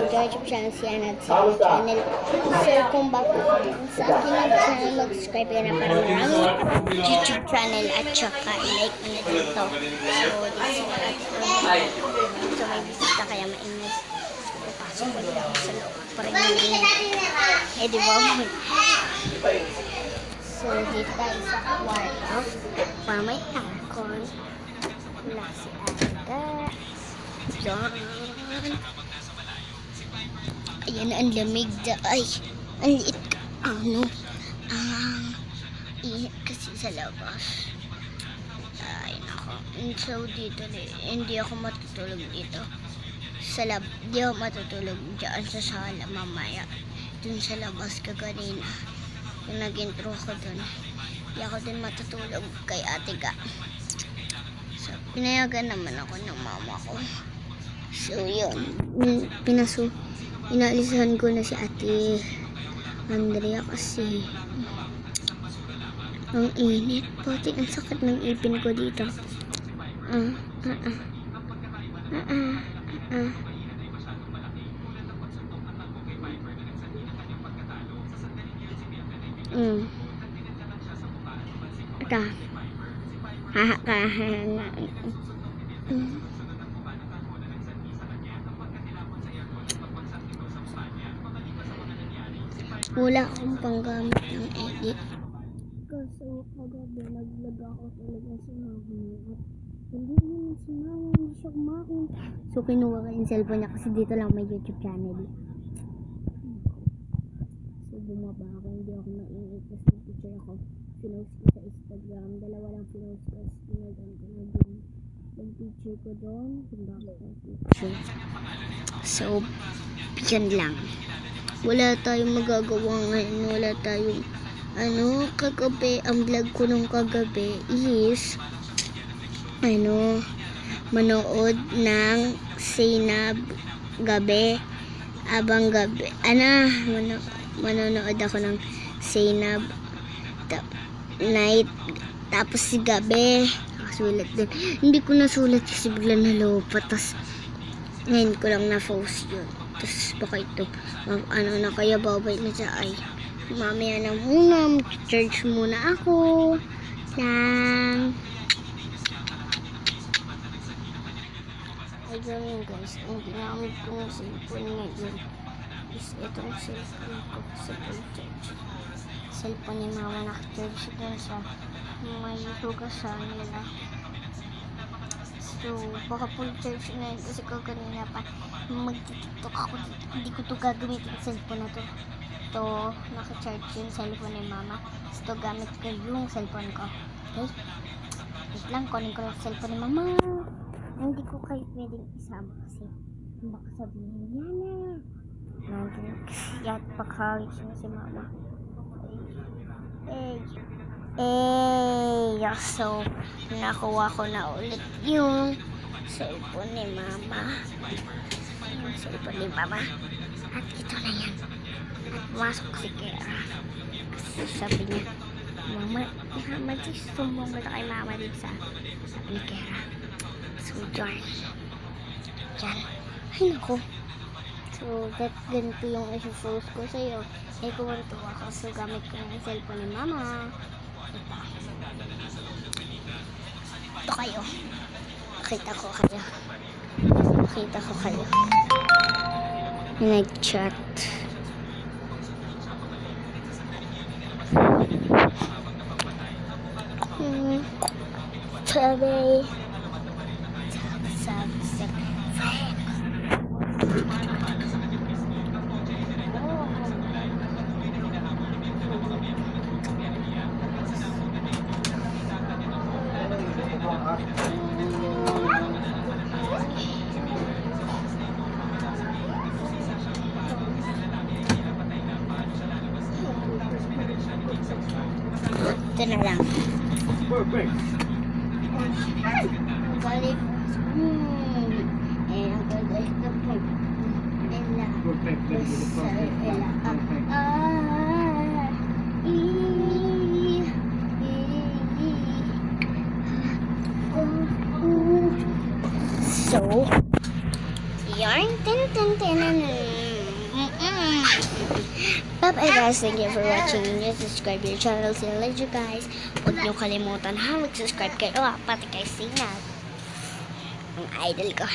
YouTube channel si Ana at sa channel. So, kung bago ka sa aking channel, mag-subscribe ka na para maraming YouTube channel at saka like mo na dito. So, dito sa may bisita kaya mainit. So, papasok ko nila ako sa loob. Parang mainit. Eh, di ba? So, dito tayo sa kwarto. Para may aircon. Wala si Ada. Diyan. Ayan, ang lamig da. Ay, ang liit ka. Ano? Init kasi sa labas. Ay, nako. So, dito hindi ako matutulog dito. Di ako matutulog dyan sa sala mamaya. Dun sa labas ka kanina. Yung nag-intro ko dun. Di ako din matutulog kay ate ka. So, pinayagan naman ako ng mama ko. So, yun. Inaalisahan ko na si ate Andrea kasi ang init. Pati ang sakit ng ipin ko dito. Wala akong panggamit ng edit. Kasi kagabi nag-vlog ako talaga sa mama at hindi yun si mama, hindi siya kumain. So kinuha ko yung cellphone niya kasi dito lang may YouTube channel. So bumaba ako, hindi ako mainit kasi picture ako. Pinost ko sa Instagram, dalawa lang pinost ko. Pinagan ko na din yung picture ko doon. Punta ko sa picture. So, yun lang. Wala tayong magagawa ngayon. Wala tayong kagabi. Ang vlog ko nung kagabi is manood ng Zainab gabi. Abang gabi. Manonood ako ng Zainab night. Tapos si gabi. Nakasulat din. Hindi ko nasulat kasi bigla nalupat. Tapos ngayon ko lang na-post yun. Tapos baka ito, na kaya babay na siya ay mamaya na muna, mag-charge muna ako lang. Ayun guys, ang ginamit kong cellphone ngayon is itong cellphone ko sa charge. Cellphone ni mama naka-charge doon sa may hugasan nila. So, baka full charge na yun kasi ko kanina pa mag-tiktok ako dito. Hindi ko to gagamitin yung cellphone na to. Ito, naka-charge yung cellphone ni mama. So, gamit ko yung cellphone ko. Okay? Wait lang, kunin ko lang cellphone ni mama. Hindi ko kayo pwedeng isama kasi baka sabihin niya na. Nandiyan kasi yan, paghawit siya si mama. So, nakuha ko na ulit yung cellphone ni mama. Yung cellphone ni mama. At ito na yan. At pumasok si Kera. Kasi sabi niya, mama, sumbong ba kay mama din sabi ni Kera. So, John. Ay, naku. So, ganito yung isi-post ko sa'yo. Kuwantuwa ako. So, gamit ko yung cellphone ni mama. Ito kayo. Nakita ko kayo. Nag-chat. Sabi. Ito na lang. Perfect. Galing. And ang galing na po. Perfect. So, yarn. Bye-bye guys. Thank you for watching. Just subscribe to your channel. See you later guys. Huwag niyo kalimutan ha. Mag-subscribe kayo. Pati kay Sinat. Ang idol ko.